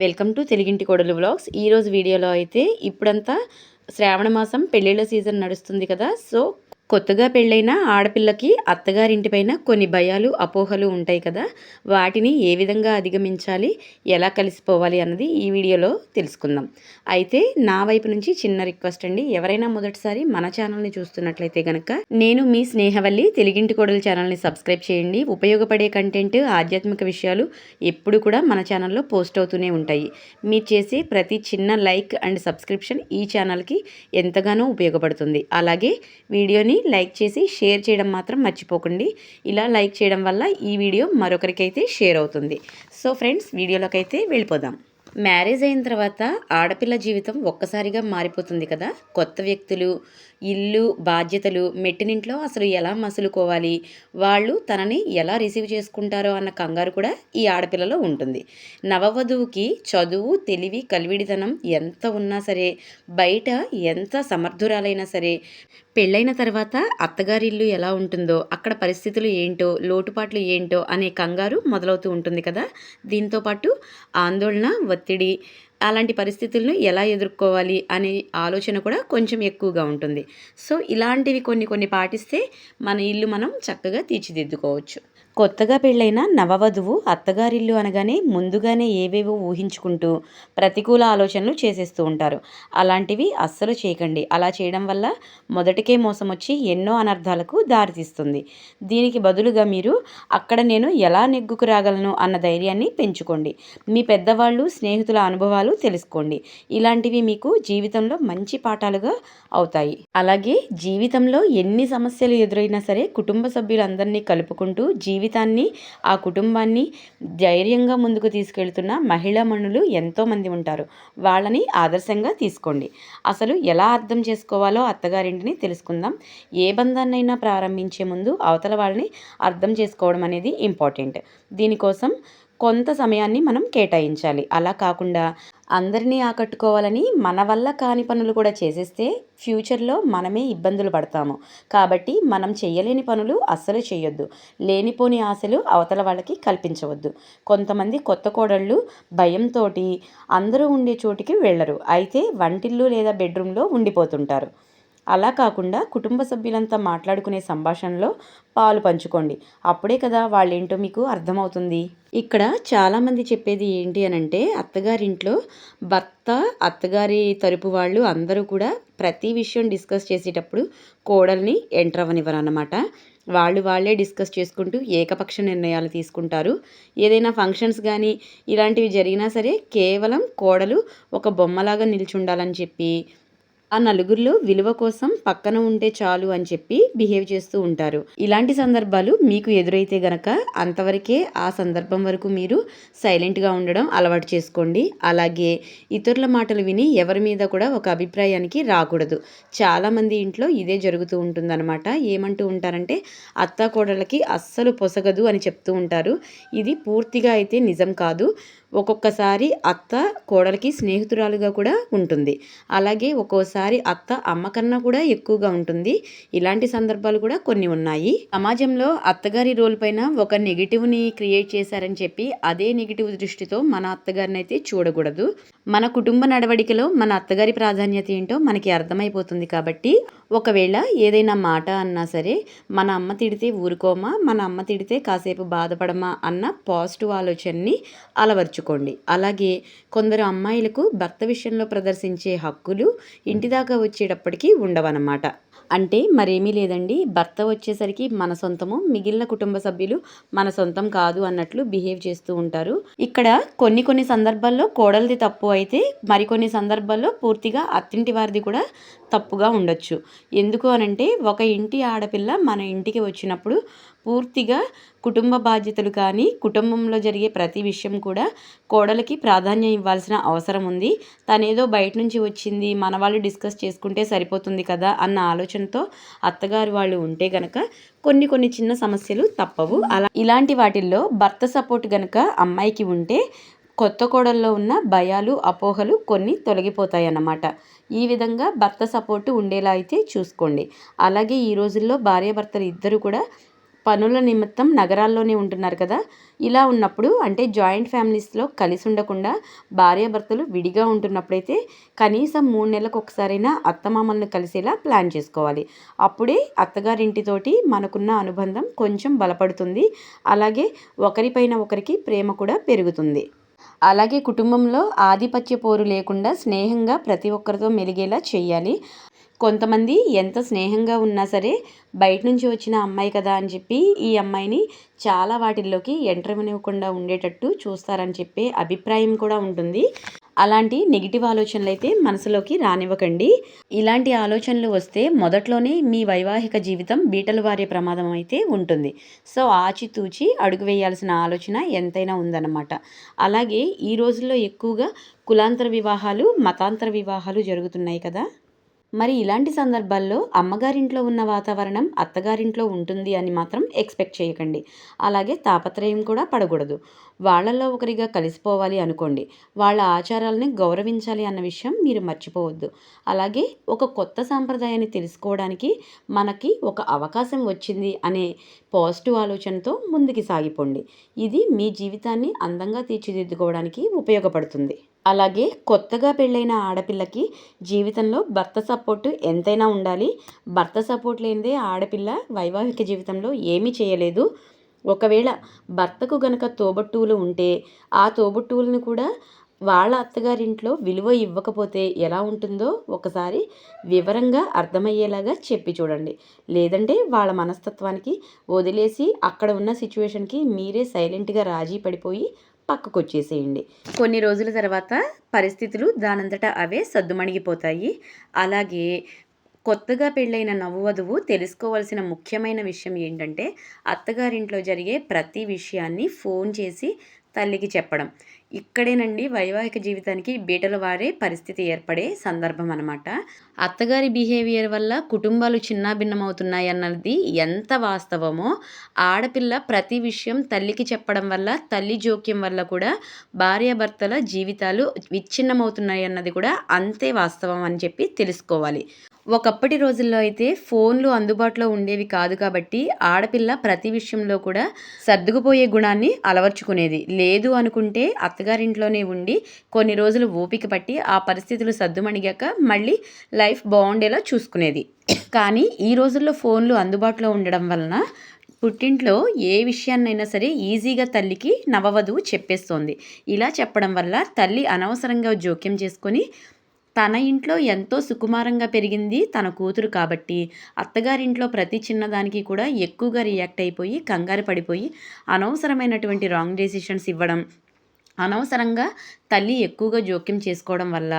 Welcome to తెలుగింటి కోడలు vlogs. ఈరోజు వీడియోలో అయితే ఇప్పుడంతా శ్రావణ మాసం పెళ్ళిళ్ళ సీజన్ నడుస్తుంది కదా. సో కొత్తగా పెళ్ళైన ఆడపిల్లకి అత్తగారింటిపైన కొన్ని భయాలు అపోహలు ఉంటాయి కదా. వాటిని ఏ విధంగా అధిగమించాలి, ఎలా కలిసిపోవాలి అన్నది ఈ వీడియోలో తెలుసుకుందాం. అయితే నా వైపు నుంచి చిన్న రిక్వెస్ట్ అండి, ఎవరైనా మొదటిసారి మన ఛానల్ని చూస్తున్నట్లయితే కనుక నేను మీ స్నేహవల్లి తెలుగింటి కోడలు ఛానల్ని సబ్స్క్రైబ్ చేయండి. ఉపయోగపడే కంటెంట్, ఆధ్యాత్మిక విషయాలు ఎప్పుడు కూడా మన ఛానల్లో పోస్ట్ అవుతూనే ఉంటాయి. మీరు చేసే ప్రతి చిన్న లైక్ అండ్ సబ్స్క్రిప్షన్ ఈ ఛానల్కి ఎంతగానో ఉపయోగపడుతుంది. అలాగే వీడియోని లైక్ చేసి షేర్ చేయడం మాత్రం మర్చిపోకండి. ఇలా లైక్ చేయడం వల్ల ఈ వీడియో మరొకరికైతే షేర్ అవుతుంది. సో ఫ్రెండ్స్, వీడియోలోకి అయితే వెళ్ళిపోదాం. మ్యారేజ్ అయిన తర్వాత ఆడపిల్ల జీవితం ఒక్కసారిగా మారిపోతుంది కదా. కొత్త వ్యక్తులు, ఇల్లు, బాధ్యతలు, మెట్టినింట్లో అసలు ఎలా మసులుకోవాలి, వాళ్ళు తనని ఎలా రిసీవ్ చేసుకుంటారో అన్న కంగారు కూడా ఈ ఆడపిల్లలో ఉంటుంది. నవవధువుకి చదువు, తెలివి, కలివిడితనం ఎంత ఉన్నా సరే, బయట ఎంత సమర్థురాలైనా సరే, పెళ్ళైన తర్వాత అత్తగారిల్లు ఎలా ఉంటుందో, అక్కడ పరిస్థితులు ఏంటో, లోటుపాట్లు ఏంటో అనే కంగారు మొదలవుతూ ఉంటుంది కదా. దీంతోపాటు ఆందోళన, ఒత్తిడి, అలాంటి పరిస్థితులను ఎలా ఎదుర్కోవాలి అనే ఆలోచన కూడా కొంచెం ఎక్కువగా ఉంటుంది. సో ఇలాంటివి కొన్ని పాటిస్తే మన ఇల్లు మనం చక్కగా తీర్చిదిద్దుకోవచ్చు. కొత్తగా పెళ్ళైన నవవధువు అత్తగారిల్లు అనగానే ముందుగానే ఏవేవో ఊహించుకుంటూ ప్రతికూల ఆలోచనలు చేసేస్తూ ఉంటారు. అలాంటివి అస్సలు చేయకండి. అలా చేయడం వల్ల మొదటికే మోసం వచ్చి ఎన్నో అనర్థాలకు దారితీస్తుంది. దీనికి బదులుగా మీరు అక్కడ నేను ఎలా నెగ్గుకు రాగలను అన్న ధైర్యాన్ని పెంచుకోండి. మీ పెద్దవాళ్ళు, స్నేహితుల అనుభవాలు తెలుసుకోండి. ఇలాంటివి మీకు జీవితంలో మంచి పాఠాలుగా అవుతాయి. అలాగే జీవితంలో ఎన్ని సమస్యలు ఎదురైనా సరే కుటుంబ సభ్యులందరినీ కలుపుకుంటూ జీవితాన్ని, ఆ కుటుంబాన్ని ధైర్యంగా ముందుకు తీసుకెళ్తున్న మహిళామణులు ఎంతోమంది ఉంటారు. వాళ్ళని ఆదర్శంగా తీసుకోండి. అసలు ఎలా అర్థం చేసుకోవాలో అత్తగారింటిని తెలుసుకుందాం. ఏ బంధాన్నైనా ప్రారంభించే ముందు అవతల వాళ్ళని అర్థం చేసుకోవడం అనేది ఇంపార్టెంట్. దీనికోసం కొంత సమయాన్ని మనం కేటాయించాలి. అలా కాకుండా అందరినీ ఆకట్టుకోవాలని మన వల్ల కాని పనులు కూడా చేసేస్తే ఫ్యూచర్లో మనమే ఇబ్బందులు పడతాము. కాబట్టి మనం చేయలేని పనులు అస్సలు చేయొద్దు. లేనిపోని ఆశలు అవతల వాళ్ళకి కల్పించవద్దు. కొంతమంది కొత్త కోడళ్ళు భయంతో అందరూ ఉండే చోటికి వెళ్ళరు. అయితే వంటిల్లు లేదా బెడ్రూమ్లో ఉండిపోతుంటారు. అలా కాకుండా కుటుంబ సభ్యులంతా మాట్లాడుకునే సంభాషణలో పాలు పంచుకోండి. అప్పుడే కదా వాళ్ళేంటో మీకు అర్థమవుతుంది. ఇక్కడ చాలామంది చెప్పేది ఏంటి అనంటే, అత్తగారింట్లో భర్త, అత్తగారి తరపు వాళ్ళు అందరూ కూడా ప్రతి విషయం డిస్కస్ చేసేటప్పుడు కోడల్ని ఎంటర్ అవ్వనివ్వరు అన్నమాట. వాళ్ళే డిస్కస్ చేసుకుంటూ ఏకపక్ష నిర్ణయాలు తీసుకుంటారు. ఏదైనా ఫంక్షన్స్ కానీ ఇలాంటివి జరిగినా సరే కేవలం కోడలు ఒక బొమ్మలాగా నిల్చుండాలని చెప్పి, ఆ నలుగురిలో విలువ కోసం పక్కన ఉంటే చాలు అని చెప్పి బిహేవ్ చేస్తూ ఉంటారు. ఇలాంటి సందర్భాలు మీకు ఎదురైతే గనక అంతవరకే, ఆ సందర్భం వరకు మీరు సైలెంట్గా ఉండడం అలవాటు చేసుకోండి. అలాగే ఇతరుల మాటలు విని ఎవరి మీద కూడా ఒక అభిప్రాయానికి రాకూడదు. చాలామంది ఇంట్లో ఇదే జరుగుతూ ఉంటుందన్నమాట. ఏమంటూ ఉంటారంటే అత్త కోడళ్ళకి అస్సలు పొసగదు అని చెప్తూ ఉంటారు. ఇది పూర్తిగా అయితే నిజం కాదు. ఒక్కొక్కసారి అత్త కోడలికి స్నేహితురాలుగా కూడా ఉంటుంది. అలాగే ఒక్కోసారి అత్త అమ్మ కన్నా కూడా ఎక్కువగా ఉంటుంది. ఇలాంటి సందర్భాలు కూడా కొన్ని ఉన్నాయి. సమాజంలో అత్తగారి రోల్ పైన ఒక నెగిటివ్ని క్రియేట్ చేశారని చెప్పి అదే నెగిటివ్ దృష్టితో మన అత్తగారిని అయితే చూడకూడదు. మన కుటుంబ నడవడికలో మన అత్తగారి ప్రాధాన్యత ఏంటో మనకి అర్థమైపోతుంది. కాబట్టి ఒకవేళ ఏదైనా మాట అన్నా సరే, మన అమ్మ తిడితే ఊరుకోమా, మన అమ్మ తిడితే కాసేపు బాధపడమా అన్న పాజిటివ్ ఆలోచనని అలవర్చుకోండి. అలాగే కొందరు అమ్మాయిలకు భర్త విషయంలో ప్రదర్శించే హక్కులు ఇంటి దాకా వచ్చేటప్పటికి ఉండవన్నమాట. అంటే మరేమీ లేదండి, భర్త వచ్చేసరికి మన సొంతము, మిగిలిన కుటుంబ సభ్యులు మన సొంతం కాదు అన్నట్లు బిహేవ్ చేస్తూ ఉంటారు. ఇక్కడ కొన్ని సందర్భాల్లో కోడలిది తప్పు అయితే, మరికొన్ని సందర్భాల్లో పూర్తిగా అత్తింటి వారిది కూడా తప్పుగా ఉండొచ్చు. ఎందుకు అనంటే, ఒక ఇంటి ఆడపిల్ల మన ఇంటికి వచ్చినప్పుడు పూర్తిగా కుటుంబ బాధ్యతలు కానీ, కుటుంబంలో జరిగే ప్రతి విషయం కూడా కోడలికి ప్రాధాన్యం ఇవ్వాల్సిన అవసరం ఉంది. తనేదో బయట నుంచి వచ్చింది, మన వాళ్ళు డిస్కస్ చేసుకుంటే సరిపోతుంది కదా అన్న ఆలోచనతో అత్తగారు వాళ్ళు ఉంటే గనక కొన్ని చిన్న సమస్యలు తప్పవు. ఇలాంటి వాటిల్లో భర్త సపోర్ట్ గనక అమ్మాయికి ఉంటే కొత్త కోడల్లో ఉన్న భయాలు, అపోహలు కొన్ని తొలగిపోతాయి అన్నమాట. ఈ విధంగా భర్త సపోర్టు ఉండేలా అయితే చూసుకోండి. అలాగే ఈ రోజుల్లో భార్యాభర్తలు ఇద్దరు కూడా పనుల నిమిత్తం నగరాల్లోనే ఉంటున్నారు కదా. ఇలా ఉన్నప్పుడు అంటే జాయింట్ ఫ్యామిలీస్లో కలిసి ఉండకుండా భార్యాభర్తలు విడిగా ఉంటున్నప్పుడైతే కనీసం 3 నెలలకు ఒకసారైనా అత్తమామలను కలిసేలా ప్లాన్ చేసుకోవాలి. అప్పుడే అత్తగారింటితోటి మనకున్న అనుబంధం కొంచెం బలపడుతుంది. అలాగే ఒకరిపైన ఒకరికి ప్రేమ కూడా పెరుగుతుంది. అలాగే కుటుంబంలో ఆధిపత్య పోరు లేకుండా స్నేహంగా ప్రతి ఒక్కరితో మెలిగేలా చేయాలి. కొంతమంది ఎంత స్నేహంగా ఉన్నా సరే బయట నుంచి వచ్చిన అమ్మాయి కదా అని చెప్పి ఈ అమ్మాయిని చాలా వాటిల్లోకి ఎంటర్వ్వనివ్వకుండా ఉండేటట్టు చూస్తారని చెప్పే అభిప్రాయం కూడా ఉంటుంది. అలాంటి నెగిటివ్ ఆలోచనలు అయితే మనసులోకి రానివ్వకండి. ఇలాంటి ఆలోచనలు వస్తే మొదట్లోనే మీ వైవాహిక జీవితం బీటలు వారే ప్రమాదం అయితే ఉంటుంది. సో ఆచితూచి అడుగు వేయాల్సిన ఆలోచన ఎంతైనా ఉందన్నమాట. అలాగే ఈ రోజుల్లో ఎక్కువగా కులాంతర వివాహాలు, మతాంతర వివాహాలు జరుగుతున్నాయి కదా. మరి ఇలాంటి సందర్భాల్లో అమ్మగారింట్లో ఉన్న వాతావరణం అత్తగారింట్లో ఉంటుంది అని మాత్రం ఎక్స్పెక్ట్ చేయకండి. అలాగే తాపత్రయం కూడా పడకూడదు. వాళ్ళల్లో ఒకరిగా కలిసిపోవాలి అనుకోండి. వాళ్ళ ఆచారాలని గౌరవించాలి అన్న విషయం మీరు మర్చిపోవద్దు. అలాగే ఒక కొత్త సాంప్రదాయాన్ని తెలుసుకోవడానికి మనకి ఒక అవకాశం వచ్చింది అనే పాజిటివ్ ఆలోచనతో ముందుకు సాగిపోండి. ఇది మీ జీవితాన్ని అందంగా తీర్చిదిద్దుకోవడానికి ఉపయోగపడుతుంది. అలాగే కొత్తగా పెళ్ళైన ఆడపిల్లకి జీవితంలో భర్త సపోర్టు ఎంతైనా ఉండాలి. భర్త సపోర్ట్ లేనిదే ఆడపిల్ల వైవాహిక జీవితంలో ఏమీ చేయలేదు. ఒకవేళ భర్తకు గనక తోబుట్టువులు ఉంటే ఆ తోబుట్టువులను కూడా వాళ్ళ అత్తగారింట్లో విలువ ఇవ్వకపోతే ఎలా ఉంటుందో ఒకసారి వివరంగా అర్థమయ్యేలాగా చెప్పి చూడండి. లేదంటే వాళ్ళ మనస్తత్వానికి వదిలేసి అక్కడ ఉన్న సిచ్యువేషన్కి మీరే సైలెంట్గా రాజీ పడిపోయి పక్కకొచ్చేసేయండి. కొన్ని రోజుల తర్వాత పరిస్థితులు దానంతటా అవే సద్దుమణిగిపోతాయి. అలాగే కొత్తగా పెళ్ళైన నవవధువు తెలుసుకోవాల్సిన ముఖ్యమైన విషయం ఏంటంటే అత్తగారింట్లో జరిగే ప్రతి విషయాన్ని ఫోన్ చేసి తల్లికి చెప్పడం. ఇక్కడేనండి వైవాహిక జీవితానికి బీటలు వారే పరిస్థితి ఏర్పడే సందర్భం అన్నమాట. అత్తగారి బిహేవియర్ వల్ల కుటుంబాలు చిన్నాభిన్నమవుతున్నాయన్నది ఎంత వాస్తవమో, ఆడపిల్ల ప్రతి విషయం తల్లికి చెప్పడం వల్ల, తల్లి జోక్యం వల్ల కూడా భార్యాభర్తల జీవితాలు విచ్ఛిన్నమవుతున్నాయన్నది కూడా అంతే వాస్తవం అని చెప్పి తెలుసుకోవాలి. ఒకప్పటి రోజుల్లో అయితే ఫోన్లు అందుబాటులో ఉండేవి కాదు కాబట్టి ఆడపిల్ల ప్రతి విషయంలో కూడా సర్దుకుపోయే గుణాన్ని అలవర్చుకునేది. లేదు అనుకుంటే అత్తగారింట్లోనే ఉండి కొన్ని రోజులు ఓపిక పట్టి ఆ పరిస్థితులు సద్దుమణిగాక మళ్ళీ లైఫ్ బాగుండేలా చూసుకునేది. కానీ ఈ రోజుల్లో ఫోన్లు అందుబాటులో ఉండడం వలన పుట్టింట్లో ఏ విషయాన్నైనా సరే ఈజీగా తల్లికి నవవధువు చెప్పేస్తోంది. ఇలా చెప్పడం వల్ల తల్లి అనవసరంగా జోక్యం చేసుకొని తన ఇంట్లో ఎంతో సుకుమారంగా పెరిగింది తన కూతురు కాబట్టి అత్తగారింట్లో ప్రతి చిన్నదానికి కూడా ఎక్కువగా రియాక్ట్ అయిపోయి కంగారు పడిపోయి అనవసరమైనటువంటి రాంగ్ డెసిషన్స్ ఇవ్వడం, అనవసరంగా తల్లి ఎక్కువగా జోక్యం చేసుకోవడం వల్ల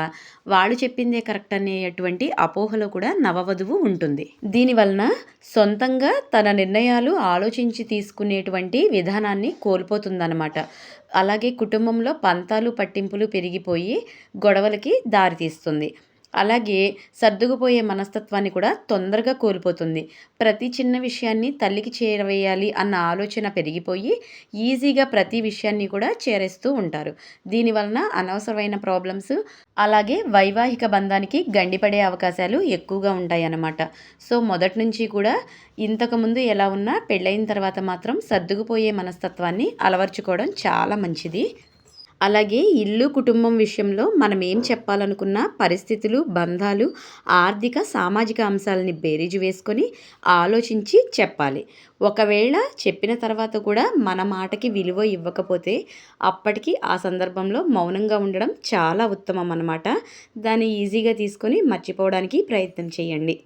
వాళ్ళు చెప్పిందే కరెక్ట్ అనేటువంటి అపోహలో కూడా నవవధువు ఉంటుంది. దీనివలన సొంతంగా తన నిర్ణయాలు ఆలోచించి తీసుకునేటువంటి విధానాన్ని కోల్పోతుందన్నమాట. అలాగే కుటుంబంలో పంతాలు పట్టింపులు పెరిగిపోయి గొడవలకి దారితీస్తుంది. అలాగే సర్దుకుపోయే మనస్తత్వాన్ని కూడా తొందరగా కోల్పోతుంది. ప్రతి చిన్న విషయాన్ని తల్లికి చేరవేయాలి అన్న ఆలోచన పెరిగిపోయి ఈజీగా ప్రతి విషయాన్ని కూడా చేరేస్తూ ఉంటారు. దీనివలన అనవసరమైన ప్రాబ్లమ్స్ అలాగే వైవాహిక బంధానికి గండిపడే అవకాశాలు ఎక్కువగా ఉంటాయన్నమాట. సో మొదటి నుంచి కూడా ఇంతకుముందు ఎలా ఉన్నా పెళ్ళైన తర్వాత మాత్రం సర్దుకుపోయే మనస్తత్వాన్ని అలవర్చుకోవడం చాలా మంచిది. అలాగే ఇల్లు కుటుంబం విషయంలో మనం ఏం చెప్పాలనుకున్న పరిస్థితులు, బంధాలు, ఆర్థిక, సామాజిక అంశాలని బేరీజు వేసుకొని ఆలోచించి చెప్పాలి. ఒకవేళ చెప్పిన తర్వాత కూడా మన మాటకి విలువ ఇవ్వకపోతే అప్పటికి ఆ సందర్భంలో మౌనంగా ఉండడం చాలా ఉత్తమం అన్నమాట. దాన్ని ఈజీగా తీసుకొని మర్చిపోవడానికి ప్రయత్నం చేయండి.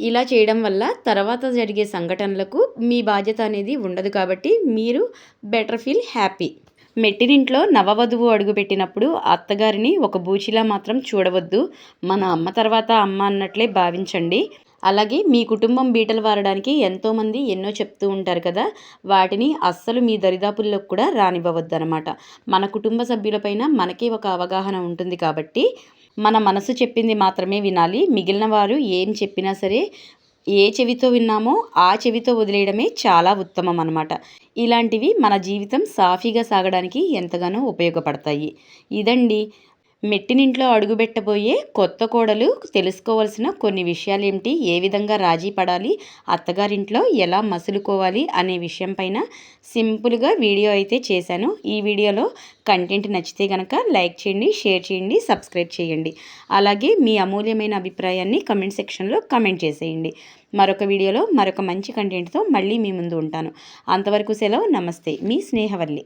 ఇలా చేయడం వల్ల తర్వాత జరిగే సంఘటనలకు మీ బాధ్యత అనేది ఉండదు కాబట్టి మీరు బెటర్ ఫీల్ హ్యాపీ. మెట్టినింట్లో నవవధువు అడుగుపెట్టినప్పుడు అత్తగారిని ఒక బూచిలా మాత్రం చూడవద్దు. మన అమ్మ తర్వాత అమ్మ అన్నట్లే భావించండి. అలాగే మీ కుటుంబం బీటలు వారడానికి ఎంతోమంది ఎన్నో చెప్తూ ఉంటారు కదా, వాటిని అస్సలు మీ దరిదాపుల్లోకి కూడా రానివ్వవద్దు అనమాట. మన కుటుంబ సభ్యులపైన మనకే ఒక అవగాహన ఉంటుంది కాబట్టి మన మనసు చెప్పింది మాత్రమే వినాలి. మిగిలిన వారు ఏం చెప్పినా సరే ఏ చెవితో విన్నామో ఆ చెవితో వదిలేయడమే చాలా ఉత్తమం అన్నమాట. ఇలాంటివి మన జీవితం సాఫీగా సాగడానికి ఎంతగానో ఉపయోగపడతాయి. ఇదండి మెట్టినింట్లో అడుగుబెట్టబోయే కొత్త కోడలు తెలుసుకోవాల్సిన కొన్ని విషయాలేమిటి, ఏ విధంగా రాజీ పడాలి, అత్తగారింట్లో ఎలా మసులుకోవాలి అనే విషయం పైన సింపుల్గా వీడియో అయితే చేశాను. ఈ వీడియోలో కంటెంట్ నచ్చితే కనుక లైక్ చేయండి, షేర్ చేయండి, సబ్స్క్రైబ్ చేయండి. అలాగే మీ అమూల్యమైన అభిప్రాయాన్ని కమెంట్ సెక్షన్లో కమెంట్ చేసేయండి. మరొక వీడియోలో మరొక మంచి కంటెంట్తో మళ్ళీ మీ ముందు ఉంటాను. అంతవరకు సెలవు. నమస్తే, మీ స్నేహవల్లి.